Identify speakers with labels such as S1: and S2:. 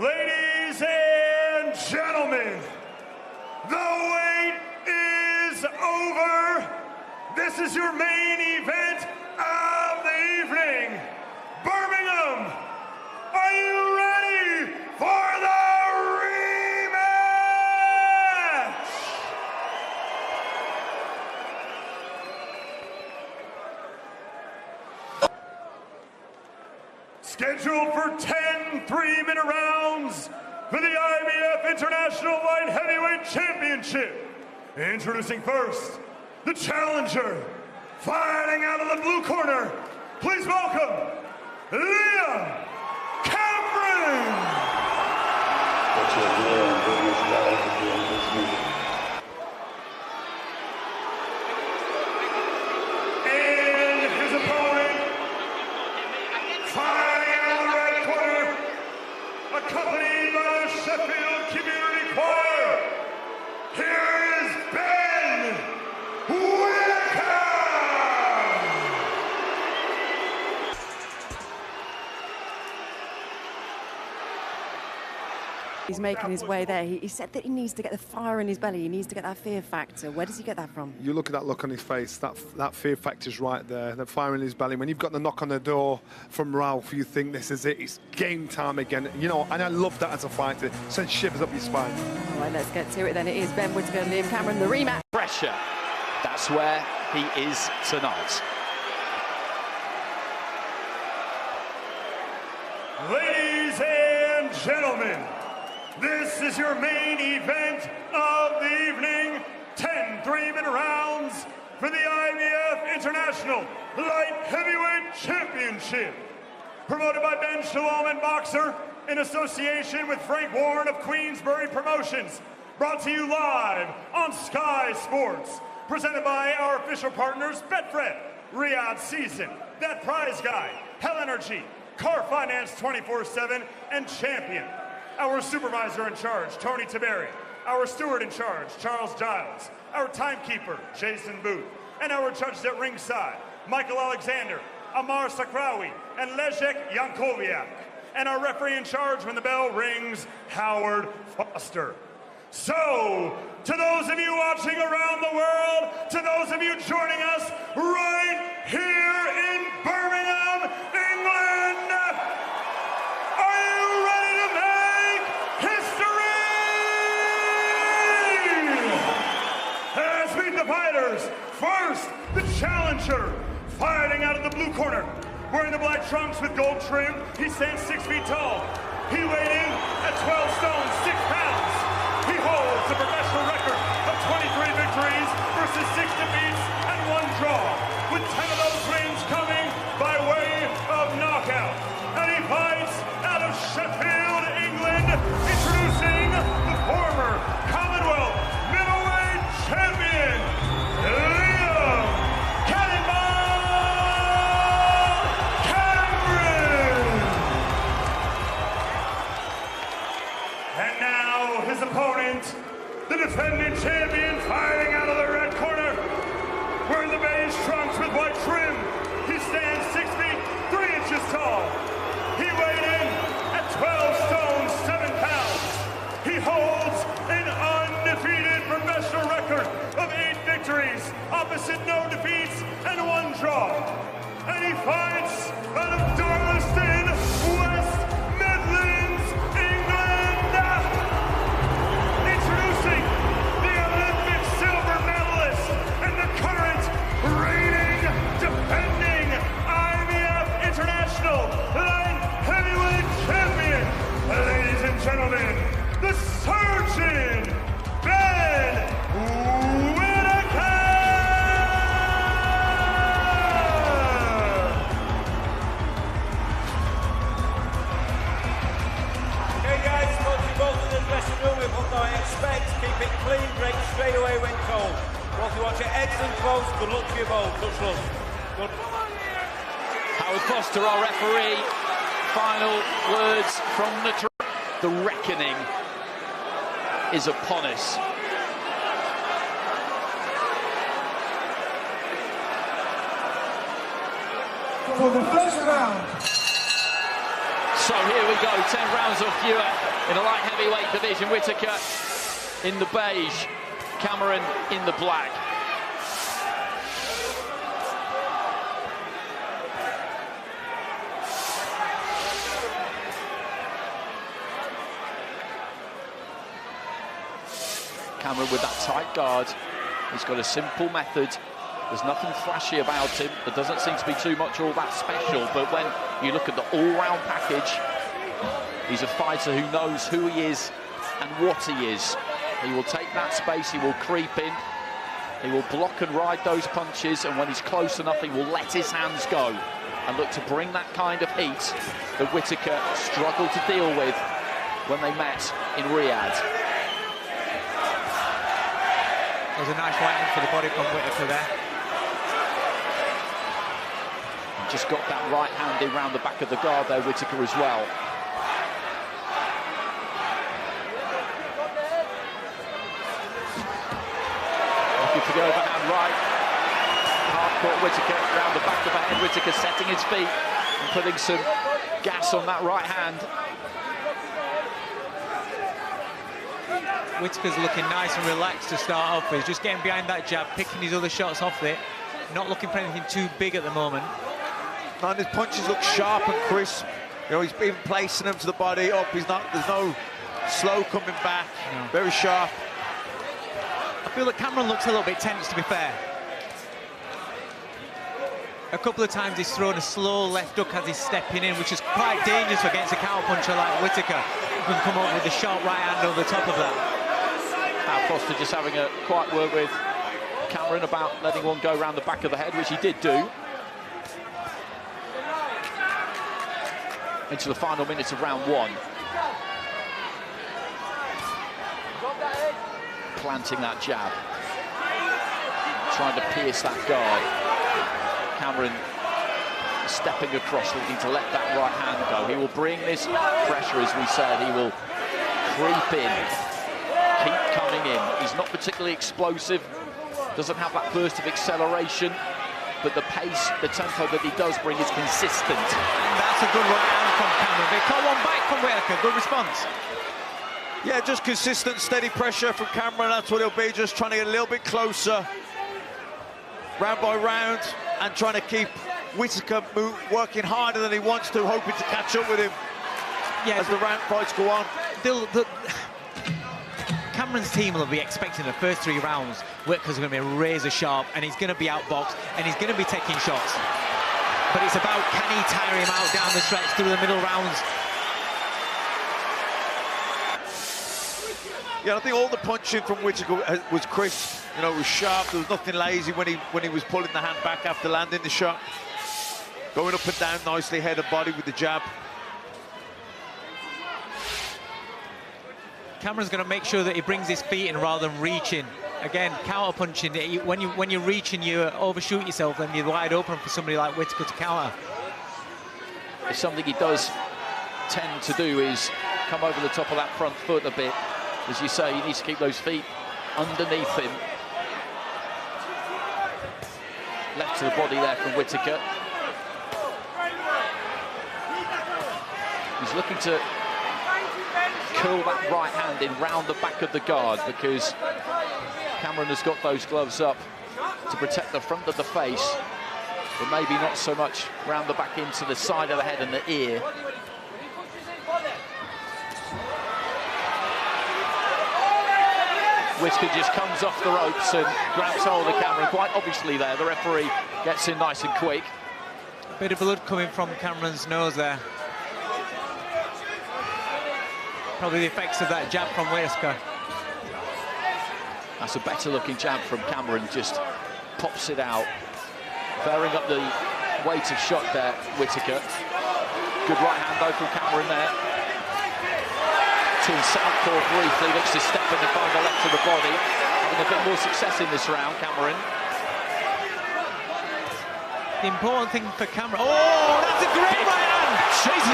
S1: Ladies and gentlemen, the wait is over. This is your main event of the evening. Birmingham, are you ready for the rematch? Scheduled for 10 3-minute rounds for the IBF International Light Heavyweight Championship. Introducing first, the challenger, fighting out of the blue corner. Please welcome, Liam Cameron.
S2: What you're doing is live again this week.
S1: And his opponent, fighting out of the red corner, accompanied by the Sheffield Community Choir. Here is Ben Whittaker.
S3: He's making his way there. He said that he needs to get the fire in his belly. He needs to get that fear factor. Where does he get that from?
S4: You look at that look on his face, that fear factor's right there, that fire in his belly. When you've got the knock on the door from Ralph, you think this is it, it's game time again. You know, and I love that as a fighter. Sends shivers up your spine.
S3: All right, let's get to it then. It is Ben Whittaker and Liam Cameron, the rematch.
S5: Pressure. That's where he is tonight.
S1: Ladies and gentlemen, this is your main event of the evening. 10 3-minute rounds for the IBF International Light Heavyweight Championship. Promoted by Ben Shalom and Boxer in association with Frank Warren of Queensbury Promotions. Brought to you live on Sky Sports. Presented by our official partners, Betfred, Riyadh Season, That Prize Guy, Hell Energy, Car Finance 24/7, and Champion. Our supervisor in charge, Tony Tiberi. Our steward in charge, Charles Giles. Our timekeeper, Jason Booth. And our judges at ringside, Michael Alexander, Amar Sakrawi, and Leszek Jankowiak. And our referee in charge when the bell rings, Howard Foster. So, to those of you watching around the world, to those of you joining us right here in Birmingham, England, are you ready to make history? Let's meet the fighters. First, the challenger, fighting out of the blue corner. Wearing the black trunks with gold trim, he stands 6 feet tall. He weighed in at 12 stone, 6 pounds. He holds the professional record of 23 victories versus 6 defeats and 1 draw, with 10 of those wins coming by way of knockout. And he fights out of Sheffield, England, introducing the former Commonwealth middleweight champion, Liam Cameron. And now his opponent, the defending champion, fighting out of the red corner, wearing the beige trunks with white trim. He stands 6 feet 3 inches tall. He weighed in at 12 stone 7 pounds. He holds an undefeated professional record of 8 victories, opposite no defeats and 1 draw. And he fights out of Darlaston, West Midlands, England. Introducing the Olympic silver medalist and the current reigning, defending IBF International Light Heavyweight Champion. Ladies and gentlemen, the surgeon, Ben Whittaker.
S6: Okay guys, once you both in the dressing room with what I expect, keep it clean, break straight away when told. Once you watch your eggs and close, good luck to you both. Touch love. Good.
S5: Howard Foster, our referee. Final words from the reckoning is upon us.
S7: For the first round,
S5: So here we go, 10 rounds or fewer in the light heavyweight division. Whittaker in the beige, Cameron in the black. Cameron with that tight guard. He's got a simple method. There's nothing flashy about him. There doesn't seem to be too much all that special, but when you look at the all-round package, he's a fighter who knows who he is and what he is. He will take that space, he will creep in, he will block and ride those punches, and when he's close enough, he will let his hands go and look to bring that kind of heat that Whittaker struggled to deal with when they met in Riyadh.
S7: There's a nice right hand for the body from Whittaker there.
S5: Just got that right hand in round the back of the guard there, Whittaker as well. Looking for the overhand right. Hard-caught Whittaker round the back of the head. Whittaker setting his feet and putting some gas on that right hand.
S7: Whittaker's looking nice and relaxed to start off with. He's just getting behind that jab, picking his other shots off it. Not looking for anything too big at the moment.
S6: And his punches look sharp and crisp. You know, he's been placing them to the body up. There's no slow coming back.
S7: No.
S6: Very sharp.
S7: I feel that Cameron looks a little bit tense, to be fair. A couple of times he's thrown a slow left hook as he's stepping in, which is quite dangerous against a counter-puncher like Whittaker, who can come up with a sharp right hand over the top of that.
S5: Al Foster just having a quiet word with Cameron about letting one go round the back of the head, which he did do. Into the final minutes of round one. Planting that jab. Trying to pierce that guard. Cameron stepping across, looking to let that right hand go. He will bring this pressure, as we said. He will creep in, keep coming in. He's not particularly explosive, doesn't have that burst of acceleration, but the pace, the tempo that he does bring is consistent.
S7: And that's a good right hand from Cameron. They call one back from Whittaker. Good response.
S6: Yeah, just consistent, steady pressure from Cameron. That's what he'll be, just trying to get a little bit closer, round by round, and trying to keep Whittaker working harder than he wants to, hoping to catch up with him as the round fights go on.
S7: Cameron's team will be expecting the first 3 rounds. Whittaker's going to be razor sharp, and he's going to be outboxed, and he's going to be taking shots. But it's about, can he tire him out down the stretch through the middle rounds?
S6: Yeah, I think all the punching from Whittaker was crisp. You know, it was sharp. There was nothing lazy when he was pulling the hand back after landing the shot. Going up and down nicely, head and body with the jab.
S7: Cameron's going to make sure that he brings his feet in rather than reaching. Again, counter punching. When you're reaching, you overshoot yourself, and you're wide open for somebody like Whittaker to counter.
S5: It's something he does tend to do, is come over the top of that front foot a bit. As you say, he needs to keep those feet underneath him. Left to the body there from Whittaker. He's looking to curl that right hand in round the back of the guard, because Cameron has got those gloves up to protect the front of the face, but maybe not so much round the back into the side of the head and the ear. Whittaker just comes off the ropes and grabs hold of Cameron. Quite obviously there, the referee gets in nice and quick.
S7: Bit of blood coming from Cameron's nose there. Probably the effects of that jab from Whittaker.
S5: That's a better looking jab from Cameron, just pops it out. Bearing up the weight of shot there, Whittaker. Good right hand though from Cameron there. To southpaw briefly, looks to step in and find the left of the body. Having a bit more success in this round, Cameron.
S7: The important thing for Cameron... Oh, that's a great right hand!
S5: Jesus,